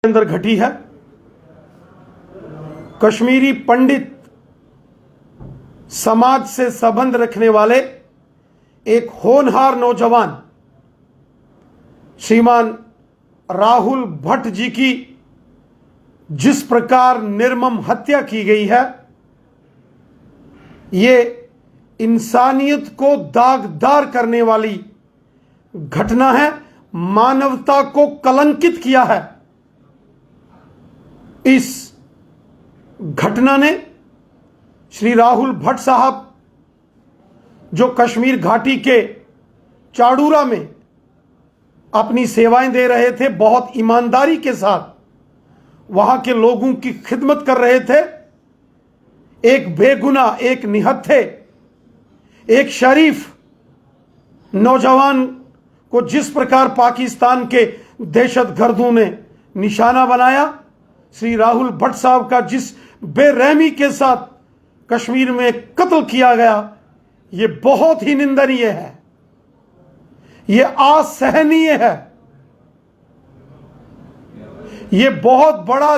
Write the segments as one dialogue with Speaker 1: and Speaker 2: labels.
Speaker 1: अंदर घटी है। कश्मीरी पंडित समाज से संबंध रखने वाले एक होनहार नौजवान श्रीमान राहुल भट्ट जी की जिस प्रकार निर्मम हत्या की गई है, ये इंसानियत को दागदार करने वाली घटना है, मानवता को कलंकित किया है। इस घटना ने श्री राहुल भट्ट साहब जो कश्मीर घाटी के चाड़ूरा में अपनी सेवाएं दे रहे थे, बहुत ईमानदारी के साथ वहां के लोगों की खिदमत कर रहे थे, एक बेगुनाह, एक निहत्थे, एक शरीफ नौजवान को जिस प्रकार पाकिस्तान के दहशतगर्दों ने निशाना बनाया, श्री राहुल भट्ट साहब का जिस बेरहमी के साथ कश्मीर में कत्ल किया गया, यह बहुत ही निंदनीय है, यह असहनीय है, यह बहुत बड़ा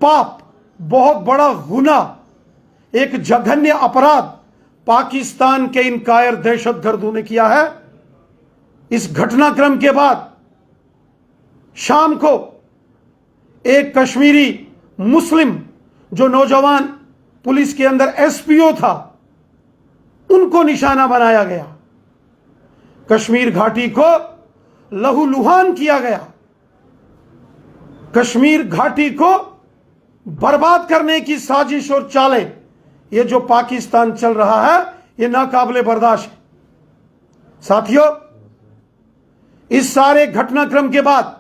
Speaker 1: पाप, बहुत बड़ा गुनाह, एक जघन्य अपराध पाकिस्तान के इन कायर दहशतगर्दों ने किया है। इस घटनाक्रम के बाद शाम को एक कश्मीरी मुस्लिम जो नौजवान पुलिस के अंदर एसपीओ था, उनको निशाना बनाया गया, कश्मीर घाटी को लहूलुहान किया गया, कश्मीर घाटी को बर्बाद करने की साजिश और चालें, ये जो पाकिस्तान चल रहा है, ये नाकाबिले बर्दाश्त है। साथियों, इस सारे घटनाक्रम के बाद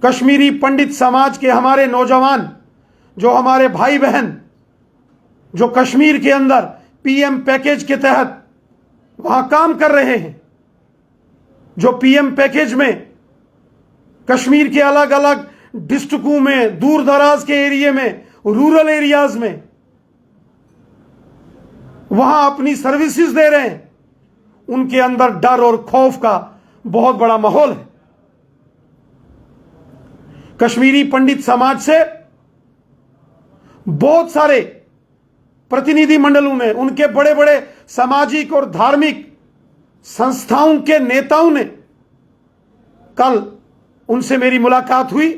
Speaker 1: कश्मीरी पंडित समाज के हमारे नौजवान, जो हमारे भाई बहन जो कश्मीर के अंदर पीएम पैकेज के तहत वहां काम कर रहे हैं, जो पीएम पैकेज में कश्मीर के अलग अलग डिस्ट्रिक्टों में, दूर दराज के एरिया में, रूरल एरियाज में वहां अपनी सर्विसेज दे रहे हैं, उनके अंदर डर और खौफ का बहुत बड़ा माहौल है। कश्मीरी पंडित समाज से बहुत सारे प्रतिनिधि मंडलों ने, उनके बड़े बड़े सामाजिक और धार्मिक संस्थाओं के नेताओं ने, कल उनसे मेरी मुलाकात हुई।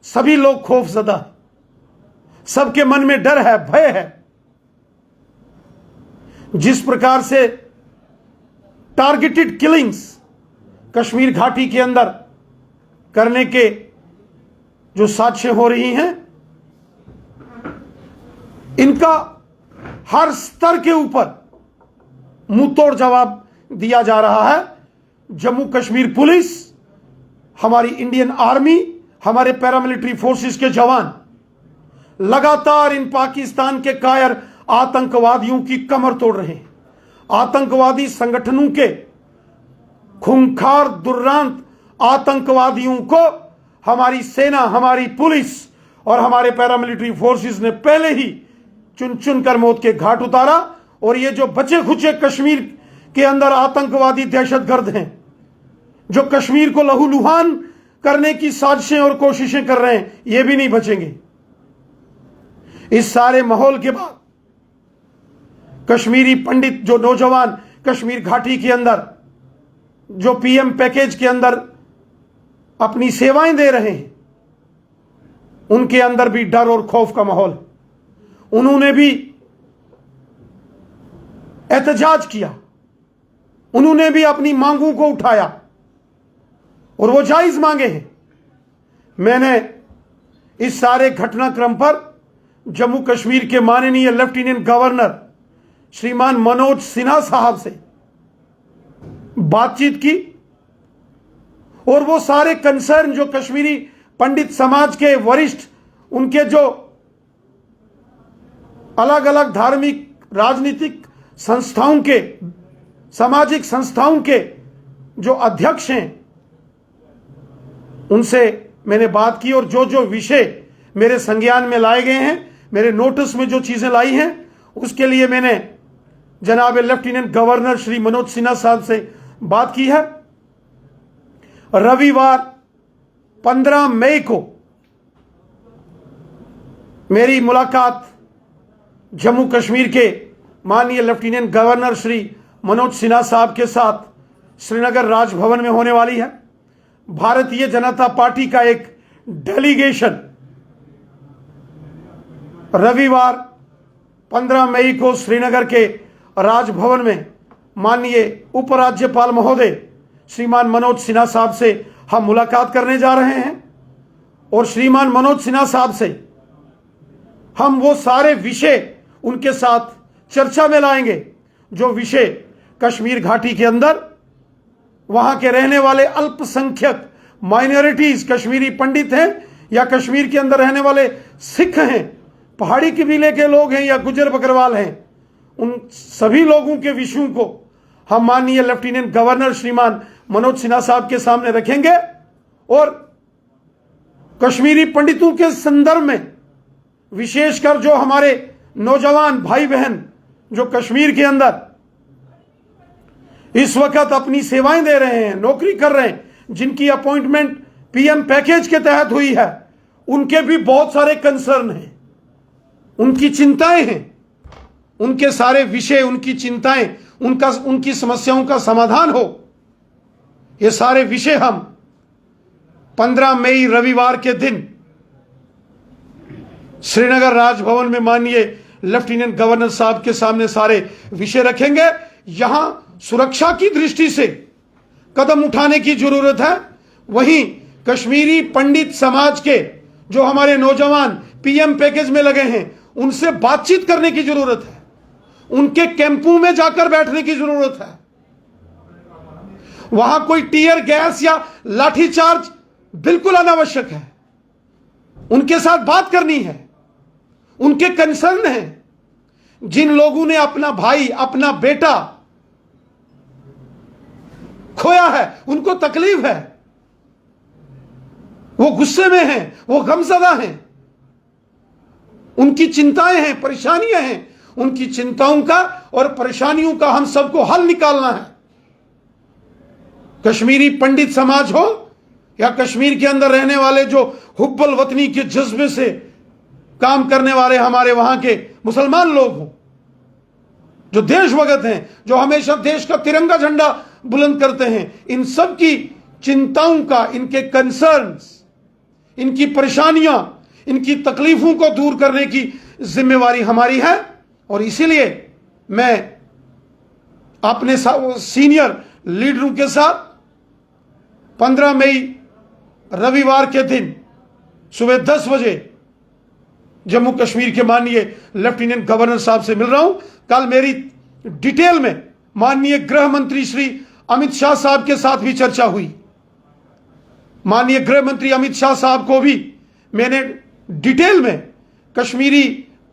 Speaker 1: सभी लोग खौफजदा, सबके मन में डर है, भय है। जिस प्रकार से टारगेटेड किलिंग्स कश्मीर घाटी के अंदर करने के जो साजिशें हो रही हैं, इनका हर स्तर के ऊपर मुंहतोड़ जवाब दिया जा रहा है। जम्मू कश्मीर पुलिस, हमारी इंडियन आर्मी, हमारे पैरामिलिट्री फोर्सेस के जवान लगातार इन पाकिस्तान के कायर आतंकवादियों की कमर तोड़ रहे हैं। आतंकवादी संगठनों के खूंखार दुर्दांत आतंकवादियों को हमारी सेना, हमारी पुलिस और हमारे पैरामिलिट्री फोर्सेस ने पहले ही चुन चुन कर मौत के घाट उतारा। और ये जो बचे खुचे कश्मीर के अंदर आतंकवादी दहशतगर्द हैं, जो कश्मीर को लहूलुहान करने की साजिशें और कोशिशें कर रहे हैं, ये भी नहीं बचेंगे। इस सारे माहौल के बाद कश्मीरी पंडित जो नौजवान कश्मीर घाटी के अंदर जो पीएम पैकेज के अंदर अपनी सेवाएं दे रहे हैं, उनके अंदर भी डर और खौफ का माहौल। उन्होंने भी एहतजाज किया, उन्होंने भी अपनी मांगों को उठाया और वो जायज मांगे हैं। मैंने इस सारे घटनाक्रम पर जम्मू कश्मीर के माननीय लेफ्टिनेंट गवर्नर श्रीमान मनोज सिन्हा साहब से बातचीत की और वो सारे कंसर्न जो कश्मीरी पंडित समाज के वरिष्ठ, उनके जो अलग अलग धार्मिक, राजनीतिक संस्थाओं के, सामाजिक संस्थाओं के जो अध्यक्ष हैं, उनसे मैंने बात की और जो जो विषय मेरे संज्ञान में लाए गए हैं, मेरे नोटिस में जो चीजें लाई हैं, उसके लिए मैंने जनाब लेफ्टिनेंट गवर्नर श्री मनोज सिन्हा साहब से बात की है। रविवार 15 मई को मेरी मुलाकात जम्मू कश्मीर के माननीय लेफ्टिनेंट गवर्नर श्री मनोज सिन्हा साहब के साथ श्रीनगर राजभवन में होने वाली है। भारतीय जनता पार्टी का एक डेलीगेशन रविवार 15 मई को श्रीनगर के राजभवन में माननीय उपराज्यपाल महोदय श्रीमान मनोज सिन्हा साहब से हम मुलाकात करने जा रहे हैं और श्रीमान मनोज सिन्हा साहब से हम वो सारे विषय उनके साथ चर्चा में लाएंगे जो विषय कश्मीर घाटी के अंदर वहां के रहने वाले अल्पसंख्यक माइनॉरिटीज, कश्मीरी पंडित हैं या कश्मीर के अंदर रहने वाले सिख हैं, पहाड़ी कबीले के लोग हैं या गुजर बकरवाल हैं, उन सभी लोगों के विषयों को हम माननीय लेफ्टिनेंट गवर्नर श्रीमान मनोज सिन्हा साहब के सामने रखेंगे और कश्मीरी पंडितों के संदर्भ में विशेषकर जो हमारे नौजवान भाई बहन जो कश्मीर के अंदर इस वक्त अपनी सेवाएं दे रहे हैं, नौकरी कर रहे हैं, जिनकी अपॉइंटमेंट पीएम पैकेज के तहत हुई है, उनके भी बहुत सारे कंसर्न हैं, उनकी चिंताएं हैं, उनके सारे विषय, उनकी चिंताएं, उनकी समस्याओं का समाधान हो, ये सारे विषय हम 15 मई रविवार के दिन श्रीनगर राजभवन में माननीय लेफ्टिनेंट गवर्नर साहब के सामने सारे विषय रखेंगे। यहां सुरक्षा की दृष्टि से कदम उठाने की जरूरत है, वहीं कश्मीरी पंडित समाज के जो हमारे नौजवान पीएम पैकेज में लगे हैं उनसे बातचीत करने की जरूरत है, उनके कैंपों में जाकर बैठने की जरूरत है। वहां कोई टीयर गैस या लाठीचार्ज बिल्कुल अनावश्यक है, उनके साथ बात करनी है, उनके कंसर्न हैं। जिन लोगों ने अपना भाई, अपना बेटा खोया है, उनको तकलीफ है, वो गुस्से में हैं, वो गमज़दा हैं, उनकी चिंताएं हैं, परेशानियां हैं, उनकी चिंताओं का और परेशानियों का हम सबको हल निकालना है। कश्मीरी पंडित समाज हो या कश्मीर के अंदर रहने वाले जो हुब्बल वतनी के जज्बे से काम करने वाले हमारे वहां के मुसलमान लोग हों, जो देशभक्त हैं, जो हमेशा देश का तिरंगा झंडा बुलंद करते हैं, इन सब की चिंताओं का, इनके कंसर्न्स, इनकी परेशानियां, इनकी तकलीफों को दूर करने की जिम्मेवारी हमारी है। और इसीलिए मैं अपने सीनियर लीडरों के साथ 15 मई रविवार के दिन सुबह 10 बजे जम्मू कश्मीर के माननीय लेफ्टिनेंट गवर्नर साहब से मिल रहा हूं। कल मेरी डिटेल में माननीय गृह मंत्री श्री अमित शाह साहब के साथ भी चर्चा हुई। माननीय गृह मंत्री अमित शाह साहब को भी मैंने डिटेल में कश्मीरी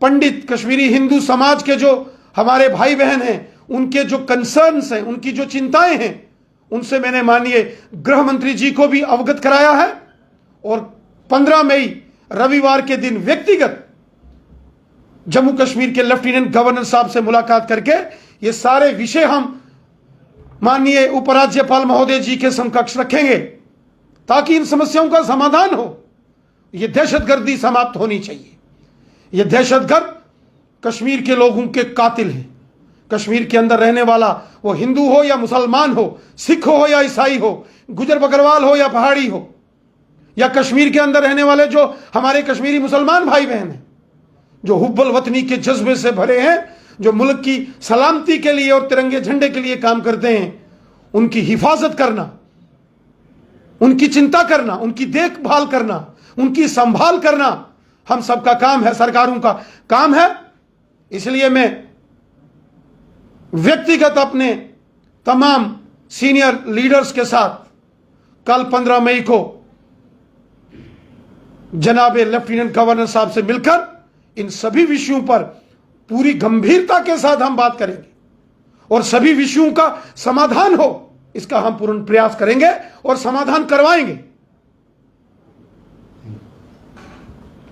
Speaker 1: पंडित, कश्मीरी हिंदू समाज के जो हमारे भाई बहन हैं, उनके जो कंसर्न्स हैं, उनकी जो चिंताएं हैं, उनसे मैंने माननीय गृह मंत्री जी को भी अवगत कराया है। और 15 मई रविवार के दिन व्यक्तिगत जम्मू कश्मीर के लेफ्टिनेंट गवर्नर साहब से मुलाकात करके ये सारे विषय हम माननीय उपराज्यपाल महोदय जी के समकक्ष रखेंगे ताकि इन समस्याओं का समाधान हो। ये दहशतगर्दी समाप्त होनी चाहिए। ये दहशतगर्द कश्मीर के लोगों के कातिल हैं। कश्मीर के अंदर रहने वाला वो हिंदू हो या मुसलमान हो, सिख हो या ईसाई हो, गुजर बकरवाल हो या पहाड़ी हो, या कश्मीर के अंदर रहने वाले जो हमारे कश्मीरी मुसलमान भाई बहन हैं, जो हुब्बल वतनी के जज्बे से भरे हैं, जो मुल्क की सलामती के लिए और तिरंगे झंडे के लिए काम करते हैं, उनकी हिफाजत करना, उनकी चिंता करना, उनकी देखभाल करना, उनकी संभाल करना हम सबका काम है, सरकारों का काम है। इसलिए मैं व्यक्तिगत अपने तमाम सीनियर लीडर्स के साथ कल 15 मई को जनाबे लेफ्टिनेंट गवर्नर साहब से मिलकर इन सभी विषयों पर पूरी गंभीरता के साथ हम बात करेंगे और सभी विषयों का समाधान हो, इसका हम पूर्ण प्रयास करेंगे और समाधान करवाएंगे।